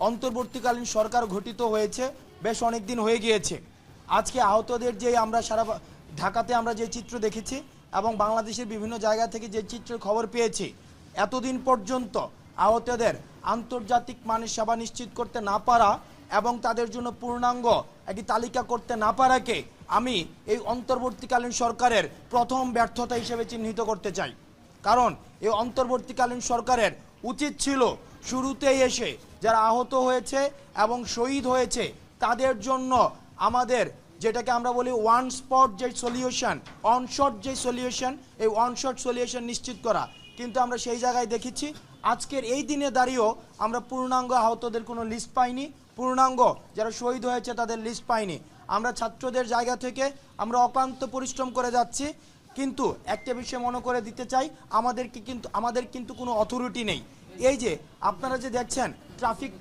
অন্তর্বর্তীকালীন সরকার গঠিত হয়েছে বেশ অনেক দিন হয়ে গিয়েছে। আজকে আহতদের যে আমরা সারা ঢাকাতে আমরা যে চিত্র দেখেছি এবং বাংলাদেশের বিভিন্ন জায়গা থেকে যে চিত্রের খবর পেয়েছি, এতদিন পর্যন্ত আহতদের আন্তর্জাতিক মানের সেবা নিশ্চিত করতে না পারা এবং তাদের জন্য পূর্ণাঙ্গ একটি তালিকা করতে না পারাকে আমি এই অন্তর্বর্তীকালীন সরকারের প্রথম ব্যর্থতা হিসেবে চিহ্নিত করতে চাই। কারণ এই অন্তর্বর্তীকালীন সরকারের উচিত ছিল শুরুতেই এসে যারা আহত হয়েছে এবং শহীদ হয়েছে তাদের জন্য আমাদের যেটাকে আমরা বলি ওয়ান স্পট যে সলিউশন, অনশট যে সলিউশন, এই ওয়ান-শট সলিউশন নিশ্চিত করা। কিন্তু আমরা সেই জায়গায় দেখেছি আজকের এই দিনে দাঁড়িয়েও আমরা পূর্ণাঙ্গ আহতদের কোনো লিস্ট পাইনি, পূর্ণাঙ্গ যারা শহীদ হয়েছে তাদের লিস্ট পাইনি। আমরা ছাত্রদের জায়গা থেকে আমরা অক্লান্ত পরিশ্রম করে যাচ্ছি, কিন্তু একটা বিষয় মনে করে দিতে চাই, আমাদের কিন্তু কোনো অথরিটি নেই। এই যে আপনারা যে দেখছেন ট্রাফিক